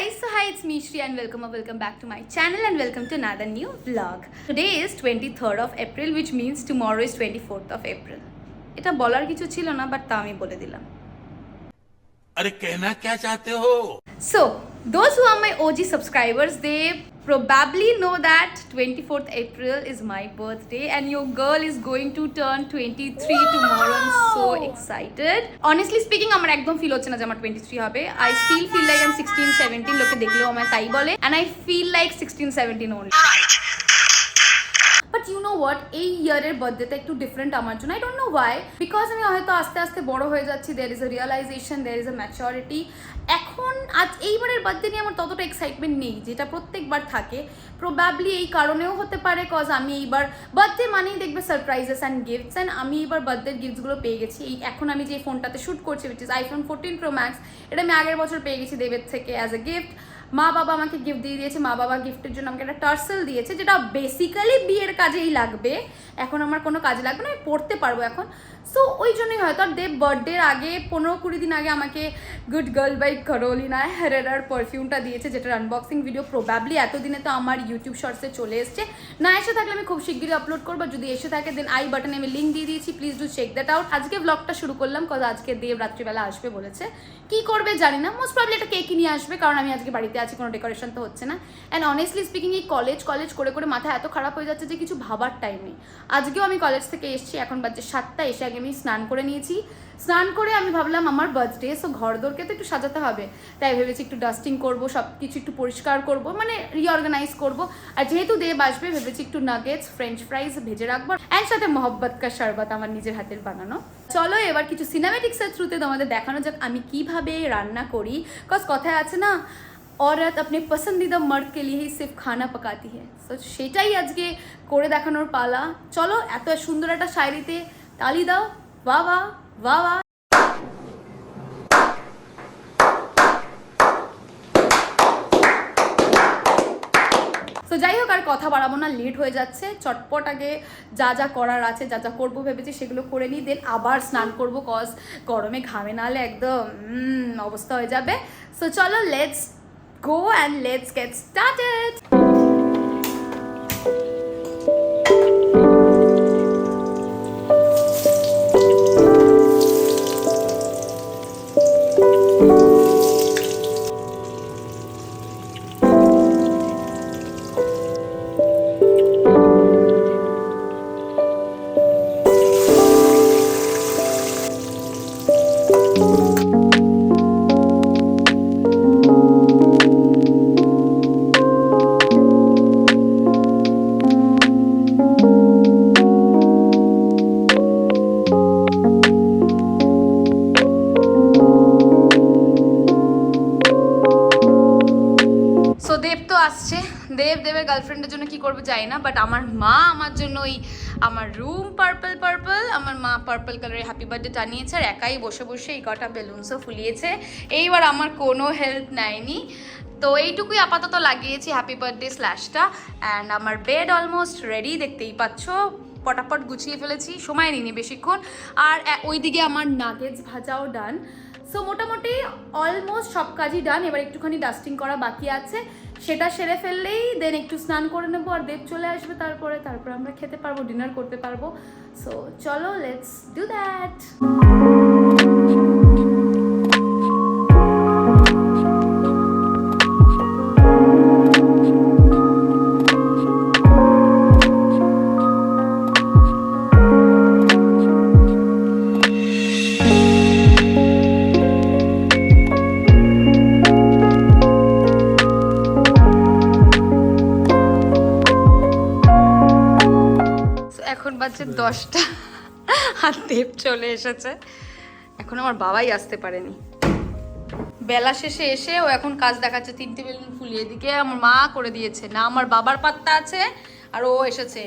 guys, so hi, it's me Shriya and welcome back to my channel and welcome to another new vlog. Today is 23rd of April, which means tomorrow is 24th of April. এটা বলার কিছু ছিল না, but তা আমি বলে দিলাম। अरे कहना क्या चाहते हो? So, those who are my OG subscribers, they probably know that 24th April is my birthday and your girl is going to turn 23 tomorrow. I'm so excited. Honestly speaking, আমার একদম ফিল হচ্ছে না যে আমার 23 হবে। I still feel like I'm 16, 17, লোকে দেখলেও আমায় তাই বলে, and I feel like 16, 17 only. But you know what, এই ইয়ারের বার্থডেটা একটু ডিফারেন্ট আমার জন্য। I don't know why, because আমি হয়তো আস্তে আস্তে বড় হয়ে যাচ্ছি, there is a realization, there is a maturity. এখন আজ এইবারের বার্থডে নিয়ে আমার ততটা এক্সাইটমেন্ট নেই যেটা প্রত্যেকবার থাকে। প্রবাবলি এই কারণেও হতে পারে কজ আমি এইবার বার্থডে মানেই দেখবে সারপ্রাইজেস অ্যান্ড গিফটস, অ্যান্ড আমি এইবার বার্থডের গিফটসগুলো পেয়ে গেছি। এই এখন আমি যে ফোনটাতে শ্যুট করছি, which is iPhone 14 Pro Max, এটা আমি আগের বছর পেয়ে গেছি দেবের থেকে অ্যাজ এ গিফট। মা বাবা আমাকে গিফট দিয়ে দিয়েছে, মা বাবা গিফটের জন্য আমাকে একটা টার্সেল দিয়েছে, যেটা বেসিক্যালি বিয়ের কাজেই লাগবে। এখন আমার কোনো কাজে লাগবে না, আমি পড়তে পারবো এখন। সো ওই জন্যই হয়তো। আর দেব বার্থডের আগে 15-20 দিন আগে আমাকে গুড গার্ল বাই ক্যারোলিনা হেরেরার পারফিউমটা দিয়েছে, যেটার আনবক্সিং ভিডিও প্রবাবলি এতদিনে তো আমার ইউটিউব শর্টসে চলে এসছে। না এসে থাকলে আমি খুব শিগগিরই আপলোড করবো, যদি এসে থাকে দেন আই বাটনে আমি লিঙ্ক দিয়ে দিয়েছি, please do check that out. আজকে ব্লগটা শুরু করলাম কজ আজকে দেব রাত্রিবেলা আসবে বলেছে। কি করবে জানি না, মোস্ট প্রবলি একটা কেকই নিয়ে আসবে, কারণ আমি আজকে বাড়িতে আছি, কোনো ডেকোরেশন তো হচ্ছে না। অ্যান্ড অনেস্টলি স্পিকিং, এই কলেজ করে করে মাথা এত খারাপ হয়ে যাচ্ছে যে কিছু ভাবার টাইম নেই। আজকেও আমি কলেজ থেকে এসেছি, এখন বাজে 7টা, এসে আগে আমি স্নান করে নিয়েছি। স্নান করে আমি ভাবলাম আমার বার্থডে, সো ঘর দোরকে তো একটু সাজাতে হবে, তাই ভেবেছি একটু ডাস্টিং করবো, সব কিছু একটু পরিষ্কার করবো, মানে রিঅর্গানাইজ করবো। আর যেহেতু দেব আসবে, ভেবেছি একটু নাগেটস ফ্রেঞ্চ ফ্রাইজ ভেজে রাখবো, অ্যান্ড সাথে মহব্বত কা শরবত আমার নিজের হাতের বানানো। চলো এবার কিছু সিনেমেটিক্সের থ্রুতে তোমাদের দেখানো যাক আমি কিভাবে রান্না করি। কজ কথায় আছে না, औरत अपने पसंदीदा मर्द के लिए ही सिर्फ खाना पकाती है। সো সেটাই আজকে করে দেখানোর পালা। চলো এত সুন্দর একটা শায়রিতে তালি দাও, বাহ বাহ বাহ বাহ। তো যাই হোক, আর কথা বাড়াবো না, লেট হয়ে যাচ্ছে। চটপট আগে যা যা করার আছে, যা যা করবো ভেবেছি সেগুলো করে নিই, দেন আবার স্নান করবো, কজ গরমে ঘামে নাহলে একদম অবস্থা হয়ে যাবে। সো চলো let's go and let's get started. দেবের গার্লফ্রেন্ডের জন্য কি করবে জানি না, বাট আমার মা আমার জন্য ওই আমার রুম পার্পল, আমার মা পার্পল কালারের হ্যাপি বার্থডে টানিয়েছে, আর একাই বসে বসে এই কটা বেলুনসও ফুলিয়েছে। এইবার আমার কোনো হেল্প নেয়নি, তো এইটুকুই আপাতত লাগিয়েছি হ্যাপি বার্থডে স্ল্যাশটা। অ্যান্ড আমার বেড অলমোস্ট রেডি, দেখতেই পাচ্ছ, পটাপট গুছিয়ে ফেলেছি, সময় নিইনি বেশিক্ষণ। আর ওইদিকে আমার নাগেটস ভাজাও ডান। সো মোটামুটি অলমোস্ট সব কাজই ডান, এবার একটুখানি ডাস্টিং করা বাকি আছে, সেটা সেরে ফেললেই দেন একটু স্নান করে নেবো, আর দেব চলে আসবে তারপরে আমরা খেতে পারবো, ডিনার করতে পারবো। সো চলো লেটস ডু দ্যাট। এখন বাজে 10টা আর দেব চলে এসেছে, এখন আমার বাবাই আসতে পারেনি। বেলা শেষে এসে ও এখন কাজ দেখাচ্ছে, 3টে বেলুন ফুলিয়ে দিকে আমার মা করে দিয়েছে না, আমার বাবার পাত্তা আছে, আর ও এসেছে।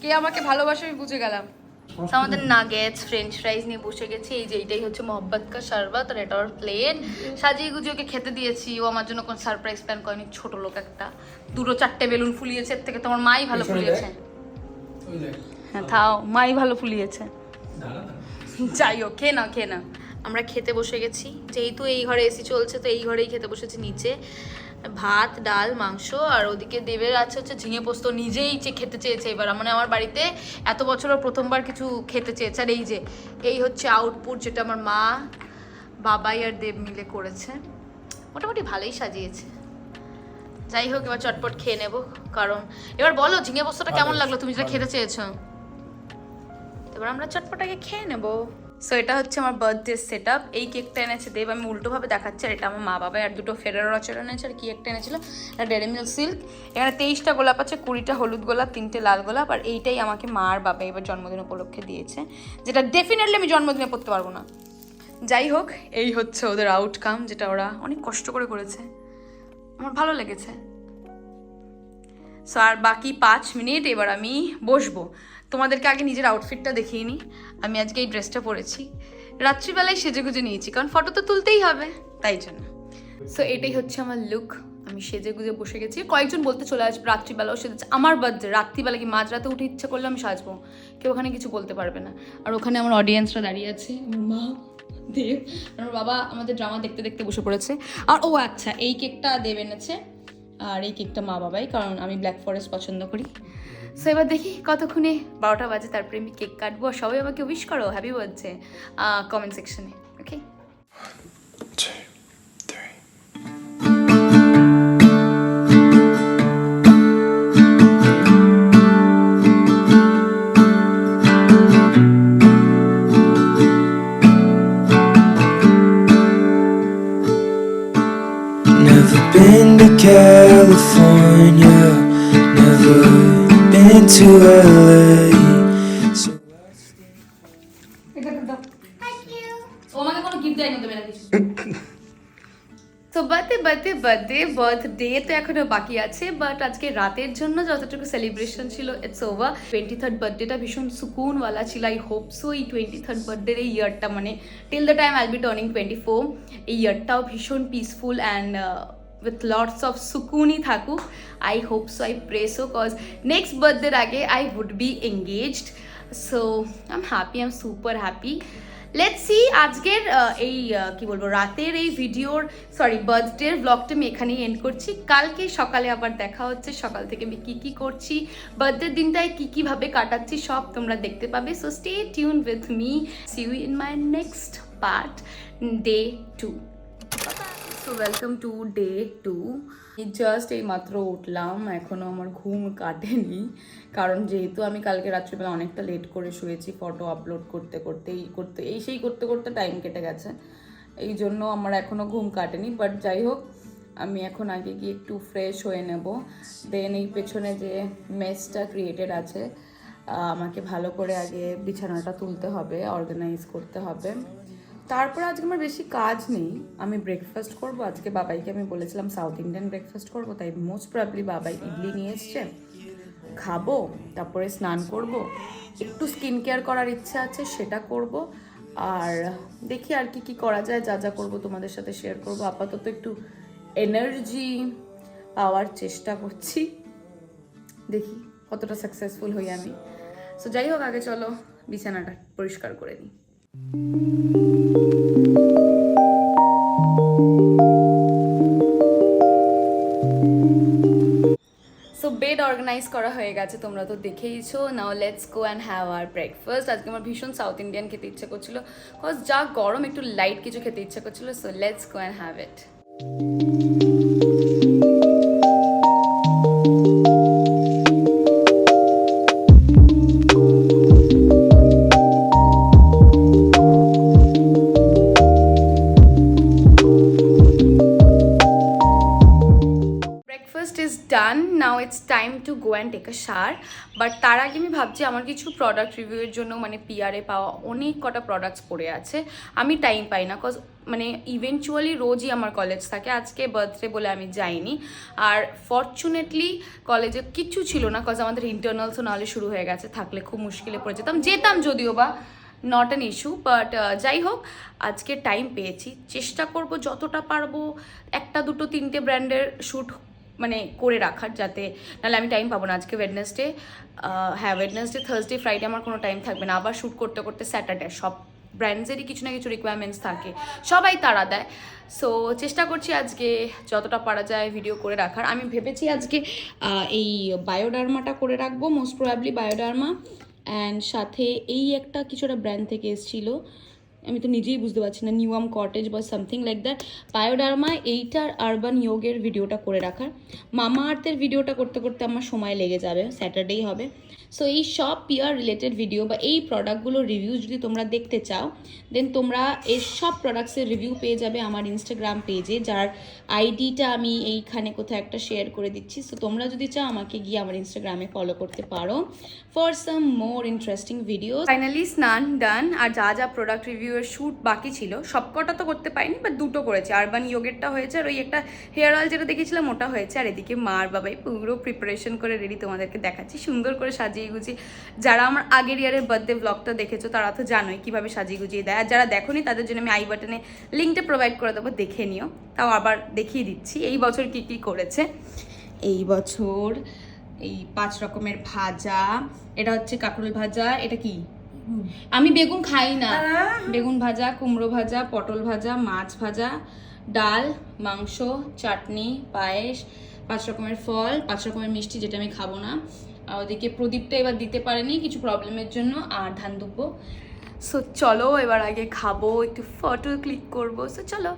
কে আমাকে ভালোবাসে আমি বুঝে গেলাম। আমাদের নাগেটস ফ্রেঞ্চ ফ্রাইজ নিয়ে বসে গেছি, এই যে এইটাই হচ্ছে মহব্বত কা শরবত, আর এটা ওর প্লেট। সাজিয়ে গুজিয়ে ওকে খেতে দিয়েছি, ও আমার জন্য কোনো সারপ্রাইজ প্ল্যান করেনি, ছোট লোক একটা। 2-4টে বেলুন ফুলিয়েছে, এর থেকে তোমার মাই ভালো ফুলিয়েছে। হ্যাঁ থাও, মাই ভালো ফুলিয়েছে। যাই হোক, খেয়ে না আমরা খেতে বসে গেছি, যেহেতু এই ঘরে এসি চলছে তো এই ঘরেই খেতে বসেছি। নিচে ভাত, ডাল, মাংস, আর ওদিকে দেবের আছে হচ্ছে ঝিঙে পোস্ত। নিজেই খেতে চেয়েছে এবার, মানে আমার বাড়িতে এত বছরও প্রথমবার কিছু খেতে চেয়েছে। আর এই হচ্ছে আউটপুট, যেটা আমার মা, বাবাই আর দেব মিলে করেছে। মোটামুটি ভালোই সাজিয়েছে। যাই হোক, এবার চটপট খেয়ে নেব। কারণ এবার বলো ঝিঙে পোস্তটা কেমন লাগলো, তুমি যেটা খেতে চেয়েছো। এবার আমরা চটপটাকে খেয়ে নেব। সো এটা হচ্ছে আমার বার্থডে সেট আপ। এই কেকটা এনেছে দেব, আমি উল্টোভাবে দেখাচ্ছি। আর এটা আমার মা বাবা, আর দুটো ফেরারো রচর এনেছে। আর কি একটা এনেছিল, এটা ডেরি মিল্ক সিল্ক। এখানে 23টা গোলাপ আছে, 20টা হলুদ গোলাপ, 3টে লাল গোলাপ। আর এইটাই আমাকে মা আর বাবা এবার জন্মদিন উপলক্ষে দিয়েছে, যেটা ডেফিনেটলি আমি জন্মদিনে পড়তে পারবো না। যাই হোক, এই হচ্ছে ওদের আউটকাম, যেটা ওরা অনেক কষ্ট করে করেছে। আমার ভালো লেগেছে। সো আর বাকি 5 মিনিট এবার আমি বসবো। তোমাদেরকে আগে নিজের আউটফিটটা দেখিয়ে নিই। আমি আজকে এই ড্রেসটা পরেছি, রাত্রিবেলায় সেজেগুজে নিয়েছি, কারণ ফটো তো তুলতেই হবে, তাই জন্য। সো এটাই হচ্ছে আমার লুক। আমি সেজে গুজে বসে গেছি। কয়েকজন বলতে চলে আসবে রাত্রিবেলাও সেজেছে। আমার বার্থডে, রাত্রিবেলা কি মাঝরাতে উঠে ইচ্ছে করলে আমি সাজবো, কেউ ওখানে কিছু বলতে পারবে না। আর ওখানে আমার অডিয়েন্সরা দাঁড়িয়ে আছে, আমার মা, দেব, আমার বাবা আমাদের ড্রামা দেখতে দেখতে বসে পড়েছে। আর ও আচ্ছা, এই কেকটা দেব এনেছে, আর এই কেকটা মা বাবাই, কারণ আমি ব্ল্যাক ফরেস্ট পছন্দ করি। সো এবার দেখি কতক্ষণে 12টা বাজে, তারপরে আমি কেক কাটবো। আর সবাই আমাকে উইশ করো হ্যাপি বার্থডে কমেন্ট সেকশনে, ওকে? Never been to California, never been to LA. So ও আমাকে কোনো গিফট দেয়নি, দেবে না কিছু। তো বার্থডে তো এখনো বাকি আছে, বাট আজকে রাতের জন্য যতটুকু সেলিব্রেশন ছিল ইটস ওভার। 23rd বার্থডেটা ভীষণ সুকুনওয়ালা ছিল। আই হোপ সো এই 23rd বার্থডের এই ইয়ারটা, মানে till the time I will be turning 24, এই ইয়ারটাও ভীষণ peaceful and with lots of সুকুনই থাকুক। I hope so, I pray so, cause next বার্থডের আগে I would be engaged. So I am happy, I am super happy. Let's see আজকের এই কি বলবো, রাতের এই ভিডিওর বার্থডের ব্লগটা আমি এখানেই এন্ড করছি। কালকে সকালে আবার দেখা হচ্ছে, সকাল থেকে আমি কী করছি, বার্থডের দিনটায় কীভাবে কাটাচ্ছি সব তোমরা দেখতে পাবে। So stay tune with me, see you in my next part, day 2। So welcome to day 2। জাস্ট এই মাত্র উঠলাম, এখনও আমার ঘুম কাটেনি, কারণ যেহেতু আমি কালকে রাত্রিবেলা অনেকটা লেট করে শুয়েছি, ফটো আপলোড করতে করতে টাইম কেটে গেছে, এই জন্য আমার এখনও ঘুম কাটেনি। বাট যাই হোক, আমি এখন আগে গিয়ে একটু ফ্রেশ হয়ে নেব। দেন এই পেছনে যে মেসটা ক্রিয়েটেড আছে, আমাকে ভালো করে আগে বিছানাটা তুলতে হবে, অর্গানাইজ করতে হবে। তারপর আজকে আমার বেশি কাজ নেই, আমি ব্রেকফাস্ট করবো। আজকে বাবাইকে আমি বলেছিলাম সাউথ ইন্ডিয়ান ব্রেকফাস্ট করবো, তাই মোস্ট প্রবাবলি বাবাই ইডলি নিয়ে এসছে, খাবো, তারপরে স্নান করব, একটু স্কিন কেয়ার করার ইচ্ছা আছে সেটা করব। আর দেখি আর কি করা যায়, যা করবো তোমাদের সাথে শেয়ার করবো। আপাতত একটু এনার্জি পাওয়ার চেষ্টা করছি, দেখি কতটা সাকসেসফুল হই আমি। সো যাই হোক, আগে চলো বিছানাটা পরিষ্কার করে নিই। সো বেড অর্গানাইজ করা হয়ে গেছে, তোমরা তো দেখেইছো। Now let's go and have our breakfast. আজকে আমার ভীষণ সাউথ ইন্ডিয়ান খেতে ইচ্ছা করছিল, বিকজ যা গরম একটু লাইট কিছু খেতে ইচ্ছা করছিল। So let's go and have it. Done, now it's time to go and take a shower. But তার আগে আমি ভাবছি আমার কিছু প্রোডাক্ট রিভিউয়ের জন্য, মানে পিআরে পাওয়া অনেক কটা প্রোডাক্টস পড়ে আছে, আমি টাইম পাই না, কজ মানে ইভেনচুয়ালি রোজই আমার কলেজ থাকে। আজকে বার্থডে বলে আমি যাইনি, আর ফর্চুনেটলি কলেজে কিচ্ছু ছিল না, কজ আমাদের ইন্টারনালসও নাহলে শুরু হয়ে গেছে, থাকলে খুব মুশকিলে পড়ে যেতাম যদিও বা, নট অ্যান ইস্যু। বাট যাই হোক, আজকে টাইম পেয়েছি, চেষ্টা করব যতটা পারবো 1, 2, 3টে ব্র্যান্ডের শ্যুট মানে করে রাখার, যাতে নাহলে আমি টাইম পাবো না। আজকে ওয়েডনেসডে, হ্যাঁ ওয়েডনেসডে, থার্সডে, ফ্রাইডে আমার কোনো টাইম থাকবে না, আবার শ্যুট করতে স্যাটারডে, সব ব্র্যান্ডসেরই কিছু না কিছু রিকোয়ারমেন্টস থাকে, সবাই তারা দেয়। সো চেষ্টা করছি আজকে যতটা পারা যায় ভিডিও করে রাখার। আমি ভেবেছি আজকে এই বায়োডার্মাটা করে রাখবো, মোস্ট প্রবাবলি বায়োডার্মা, অ্যান্ড সাথে এই একটা কিছু একটা ব্র্যান্ড থেকে এসেছিলো, আমি তো নিজেই বুঝতে পারছি না, নিউয়াম কটেজ বা সামথিং লাইক দ্যাট। বায়োডার্মা এইটার আরবান ইয়োগের ভিডিওটা করে রাখার। মামা আর্থের ভিডিওটা করতে করতে আমার সময় লেগে যাবে, স্যাটারডেই হবে। সো এই সব পিয়ার রিলেটেড ভিডিও বা এই প্রোডাক্টগুলোর রিভিউ যদি তোমরা দেখতে চাও, দেন তোমরা এই সব প্রোডাক্টসের রিভিউ পেয়ে যাবে আমার ইনস্টাগ্রাম পেজে, যার আইডিটা আমি এইখানে কোথাও একটা শেয়ার করে দিচ্ছি। সো তোমরা যদি চাও আমাকে গিয়ে আমার ইনস্টাগ্রামে ফলো করতে পারো for some more interesting video. Finally স্নান ডান, আর যা যা প্রোডাক্ট রিভিউয়ের শ্যুট বাকি ছিল সবকটা তো করতে পারিনি, বাট দুটো করেছি। আরবান ইয়োগেরটা হয়েছে, আর ওই একটা হেয়ার অয়েল যেটা দেখেছিলাম ওটা হয়েছে। আর এদিকে মার বাবাই পুরো প্রিপারেশন করে রেডি, তোমাদেরকে দেখাচ্ছি সুন্দর করে সাজিয়ে গুছিয়ে। যারা আমার আগের ইয়ারের বার্থডে ব্লগটা দেখেছো তারা তো জানোই কীভাবে সাজিয়ে গুছিয়ে দেয়, আর যারা দেখোনি তাদের জন্য আমি আই বাটনে লিঙ্কটা প্রোভাইড করে দেবো, দেখে নিও। তাও আবার দেখিয়ে দিচ্ছি এই বছর কী কী করেছে। এই বছর এই 5 রকমের ভাজা, এটা হচ্ছে কাঁকরোল ভাজা, এটা কি আমি বেগুন খাই না, বেগুন ভাজা, কুমড়ো ভাজা, পটল ভাজা, মাছ ভাজা, ডাল, মাংস, চাটনি, পায়েস, 5 রকমের ফল, 5 রকমের মিষ্টি যেটা আমি খাবো না। ওদিকে প্রদীপটা এবার দিতে পারেনি কিছু প্রবলেমের জন্য, আর ধান দুব্বো। সো চলো এবার আগে খাবো, একটু ফটো ক্লিক করবো। সো চলো।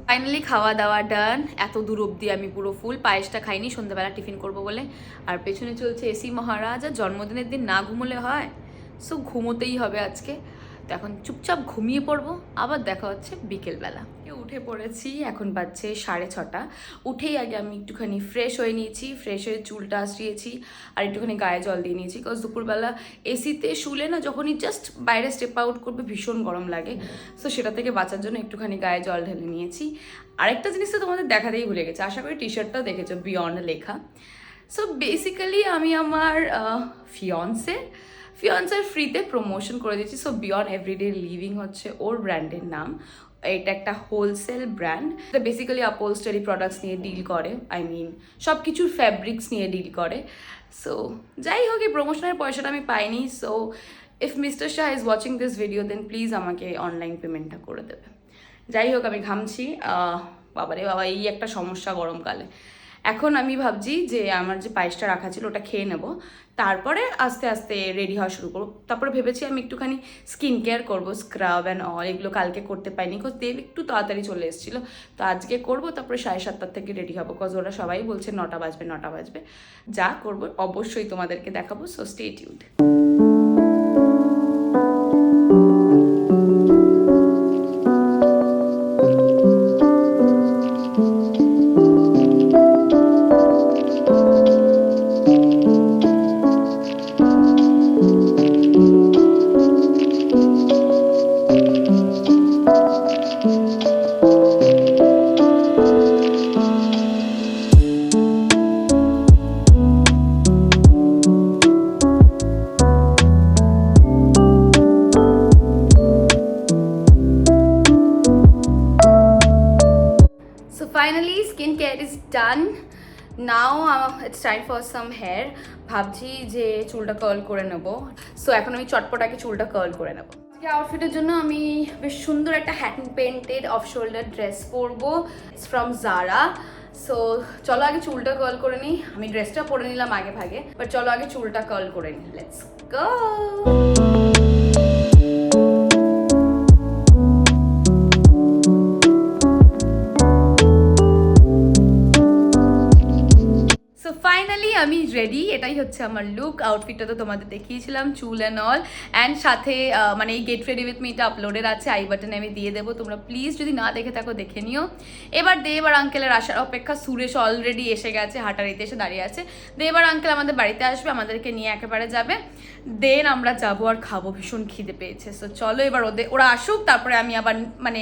ফাইনালি খাওয়া দাওয়া ডান, এত দূর অবধি আমি পুরো ফুল। পায়েসটা খাইনি, সন্ধ্যাবেলা টিফিন করবো বলে। আর পেছনে চলছে এসি মহারাজ, আর জন্মদিনের দিন না ঘুমোলে হয়, সো ঘুমোতেই হবে আজকে। তো এখন চুপচাপ ঘুমিয়ে পড়বো, আবার দেখা হচ্ছে বিকেলবেলা। উঠে পড়েছি, এখন বাজছে 6:30। উঠেই আগে আমি একটুখানি ফ্রেশ হয়ে নিয়েছি, ফ্রেশ হয়ে চুলটা আশ্রিয়েছি, আর একটুখানি গায়ে জল দিয়ে নিয়েছি। বিকজ দুপুরবেলা এসিতে শুলে না, যখনই জাস্ট বাইরে স্টেপ আউট করবে ভীষণ গরম লাগে। সো সেটা থেকে বাঁচার জন্য একটুখানি গায়ে জল ঢেলে নিয়েছি। আরেকটা জিনিস তো তোমাদের দেখাতেই ভুলে গেছে, আশা করি টি শার্টটাও দেখেছো, বিয়ন্ড লেখা। সো বেসিক্যালি আমি আমার ফিয়ন্সের ফ্রিতে প্রমোশন করে দিচ্ছি। সো বিয়ন্ড এভরিডে লিভিং হচ্ছে ওর ব্র্যান্ডের নাম। এটা একটা হোলসেল ব্র্যান্ড, বেসিক্যালি আপোলস্টারি প্রোডাক্টস নিয়ে ডিল করে, সব কিছুর ফ্যাব্রিক্স নিয়ে ডিল করে। সো যাই হোক, এই প্রমোশনের পয়সাটা আমি পাইনি। So if mister Shah is watching this video, then please আমাকে অনলাইন পেমেন্টটা করে দেবে। যাই হোক, আমি ঘামছি, বাবারে বাবা, এই একটা সমস্যা গরমকালে। এখন আমি ভাবছি যে আমার যে পায়েসটা রাখা ছিল ওটা খেয়ে নেব, তারপরে আস্তে আস্তে রেডি হওয়া শুরু করবো। তারপরে ভেবেছি আমি একটুখানি স্কিন কেয়ার করবো, স্ক্রাব অ্যান্ড অল, এগুলো কালকে করতে পাইনি বিকজ দেব একটু তাড়াতাড়ি চলে এসেছিলো। তো আজকে করবো, তারপরে 7:30 থেকে রেডি হবো, বিকজ ওরা সবাই বলছে 9টা বাজবে। যা করবো অবশ্যই তোমাদেরকে দেখাবো, so stay tuned. Finally, skincare is done. Now it's time for some hair. ভাবছি যে চুলটা কার্ল করে নেব। সো এখন আমি চটপটাকে চুলটা কার্ল করে নেব। আজকে আউটফিটের জন্য আমি বেশ সুন্দর একটা hand painted off shoulder dress পরবো, ইটস ফ্রম জারা। সো চলো আগে চুলটা কার্ল করে নিই। আমি ড্রেসটা পরে নিলাম আগে ভাগে, বাট চলো আগে চুলটা কার্ল করে নিই। Let's go. সো ফাইনালি আমি রেডি, এটাই হচ্ছে আমার লুক। আউটফিটটা তো তোমাদের দেখিয়েছিলাম, চুল অ্যান্ড অল, অ্যান্ড সাথে মানে এই গেট রেডি উইথ মিটা আপলোডেড আছে, আই বাটনে আমি দিয়ে দেবো, তোমরা প্লিজ যদি না দেখে থাকো দেখে নিও। এবার দেব আর আঙ্কেলের আসার অপেক্ষা, সুরেশ অলরেডি এসে গেছে, হাঁটারিতে এসে দাঁড়িয়ে আছে। দেব আর আঙ্কেল আমাদের বাড়িতে আসবে, আমাদেরকে নিয়ে একেবারে যাবে, দেন আমরা যাবো আর খাবো, ভীষণ খিদে পেয়েছে। সো চলো এবার ওরা আসুক, তারপরে আমি আবার মানে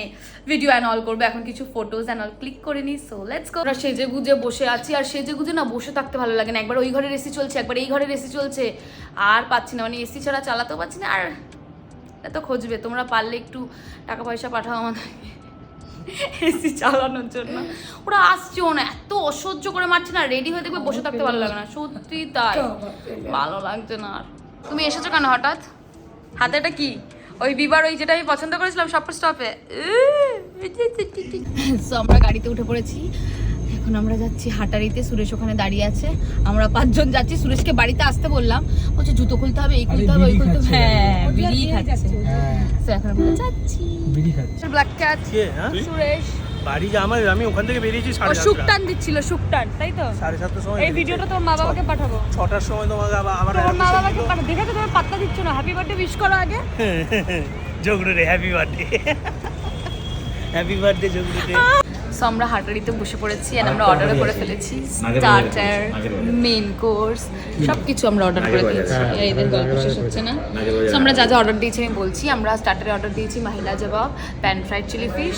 ভিডিও অ্যান্ড অল করবো। এখন কিছু ফটোজ অ্যান্ড অল ক্লিক করে নিই। সো লেটস গো। আমরা সেজে গুজে বসে আছি, আর সেজে গুজে না বসে থাকতে ভালো লাগে না, একবার ওই ঘরের এসি চলছে, একবার এই ঘরের এসি চলছে, আর পাচ্ছি না, মানে এসি ছাড়া চালাতেও পাচ্ছি না। আর এটা তো খুঁজবে, তোমরা পারলে একটু টাকা পয়সা পাঠাও আমাদেরকে এসি চালানোর জন্য। ওরা আসছেও না, এত অসহ্য করে মারছে না, রেডি হয়ে দেখবে বসে থাকতে ভালো লাগে না, সত্যি তাই, ভালো লাগছে না। আর তুমি এসেছো কেন হঠাৎ? হাতে এটা কি? ওই বিবার ওই যেটা আমি পছন্দ করেছিলাম শপ স্টপে। আমরা গাড়িতে উঠে পড়েছি, এখন আমরা যাচ্ছি হাটারিতে। সুরেশ ওখানে দাঁড়িয়ে আছে, আমরা 5 জন যাচ্ছি। সুরেশকে বাড়িতে আসতে বললাম, বলছে জুতো খুলতে হবে, এই খুলতে হবে, ওই খুলতে হবে। হ্যাঁ, বিড়ি খাচ্ছে। তো এখন আমরা যাচ্ছি বিড়ি খাচ্ছে। ব্ল্যাক ক্যাট সুরেশ বাড়ি যা আমার, আমি ওখান থেকে বেরিয়েছি 7:30। শুকটান দিচ্ছিল, শুকটান, তাই তো 7:30 সময়। এই ভিডিওটা তোর মা বাবাকে পাঠাবো। 6টার সময় তোমাকে আবার তোর মা বাবাকে পাঠাবো। দেখে তো তুমি পাত্তা দিচ্ছ না। হ্যাপি বার্থডে উইশ করো আগে। জগড়ু রে, হ্যাপি বার্থডে, হ্যাপি বার্থডে জগড়ু রে। সো আমরা হাটারিতে বসে পড়েছি আর আমরা অর্ডার করে ফেলেছি স্টার্টার, মেইন কোর্স, সব কিছু আমরা অর্ডার করে দিয়েছি। এদের গল্প শেষ হচ্ছে না। সো আমরা যা যা অর্ডার দিয়েছি আমি বলছি। আমরা স্টার্টারে অর্ডার দিয়েছি মাহিলা জবাব, প্যান ফ্রাইড চিলি ফিশ,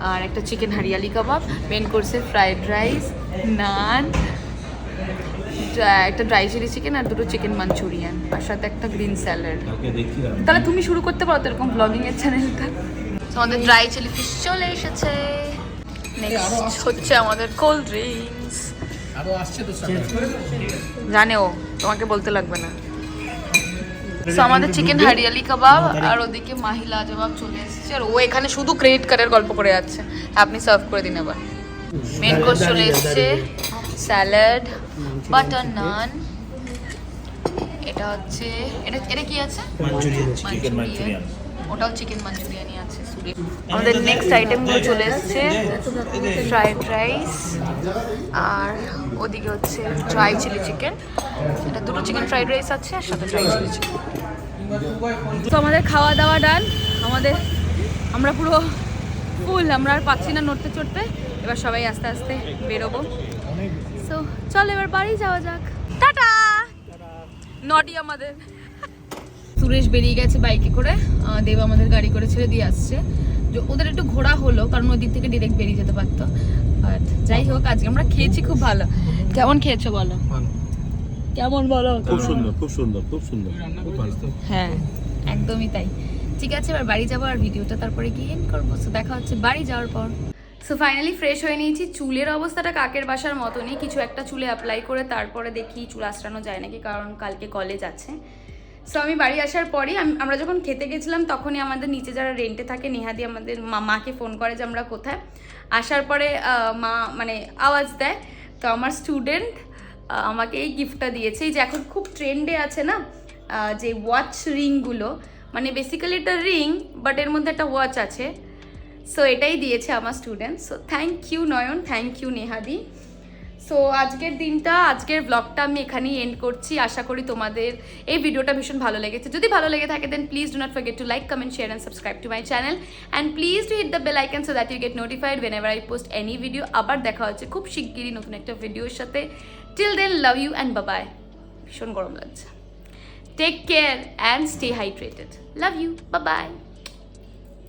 আর একটা চিকেন হারিয়ালি কাবাব। মেইন কোর্সে ফ্রাইড রাইস, নান, একটা ড্রাই চিলি চিকেন আর 2টো চিকেন মাঞ্চুরিয়ান, আর সাথে একটা গ্রিন স্যালাড। তাহলে তুমি শুরু করতে পারো তো এরকম ব্লগিং এর চ্যানেলটা। আমাদের ড্রাই চিলি ফিশ চলে এসেছে। নেক্সট হচ্ছে আমাদের কোল্ড ড্রিঙ্কস। জানে ও, তোমাকে বলতে লাগবে না। So, আমাদের চিকেন হারিয়ালি কাবাব আর ওদিকে মাহিলা জবাব চলে এসেছে, আর ও এখানে শুধু ক্রেডিট কার্ডের গল্প করে যাচ্ছে। আপনি সার্ভ করে দিন এবার। মেন কোর্স চলে এসেছে, স্যালাড, বাটার নান, এটা হচ্ছে এটা কি আছে? মাঞ্চুরিয়ান। ওটাও চিকেন মাঞ্চুরিয়ানই আছে। আমাদের নেক্সট আইটেমগুলো চলে এসেছে, ফ্রাইড রাইস, আর ওদিকে হচ্ছে ড্রাই চিলি চিকেন। এটা 2টো চিকেন ফ্রাইড রাইস আছে আর সাথে ড্রাই চিলি চিকেন। তো আমাদের খাওয়া দাওয়া ডান। আমরা পুরো ফুল, আমরা আর পাচ্ছি না নড়তে চড়তে। এবার সবাই আস্তে আস্তে বেরোবো। সো চল এবার বাড়ি যাওয়া যাক। টাটা। নটি আমাদের সুরেশ বেরিয়ে গেছে বাইকে করে, দেব আমাদের গাড়ি করে ছেড়ে দিয়ে আসছে। ওদের একটু ঘোরা হলো কারণ ওই দিক থেকে ডিরেক্ট বেরিয়ে যেতে পারতো। বাট যাই হোক, আজকে আমরা খেয়েছি খুব ভালো। কেমন খেয়েছো বলো? কেমন বলো? খুব সুন্দর, খুব সুন্দর, খুব সুন্দর, খুব ভালো। হ্যাঁ, একদমই তাই। ঠিক আছে, এবার বাড়ি যাবো আর ভিডিওটা তারপরে গিয়ে এন্ড করবো। সো দেখা হচ্ছে বাড়ি যাওয়ার পর। সো ফাইনালি ফ্রেশ হয়ে নিয়েছি। চুলের অবস্থাটা কাকের বাসার মতনই, কিছু একটা চুলে অ্যাপ্লাই করে তারপরে দেখি চুল আঁচড়ানো যায় নাকি, কারণ কালকে কলেজ আছে। সো আমি বাড়ি আসার পরই আমরা যখন খেতে গেছিলাম তখনই আমাদের নিচে যারা রেন্টে থাকে নেহাদি আমাদের মাকে ফোন করে যে আমরা কোথায়। আসার পরে মা মানে আওয়াজ দেয়, তো আমার স্টুডেন্ট আমাকে এই গিফটটা দিয়েছে। এই যে এখন খুব ট্রেন্ডে আছে না যে ওয়াচ রিংগুলো, মানে বেসিক্যালি এটা রিং বাট এর মধ্যে একটা ওয়াচ আছে। সো এটাই দিয়েছে আমার student. So thank you Nayan, thank you নেহাদি। সো আজকের ব্লগটা আমি এখানেই এন্ড করছি। আশা করি তোমাদের এই ভিডিওটা ভীষণ ভালো লেগেছে। যদি ভালো লেগে থাকে then please do not forget to like, comment, share and subscribe to my channel, and please to hit the bell icon so that you get notified whenever I post any video. আবার দেখা হচ্ছে খুব শিগগিরই নতুন একটা ভিডিওর সাথে। Till then love you and bye bye. ভীষণ গরম লাগছে। Take care and stay hydrated. Love you, bye by.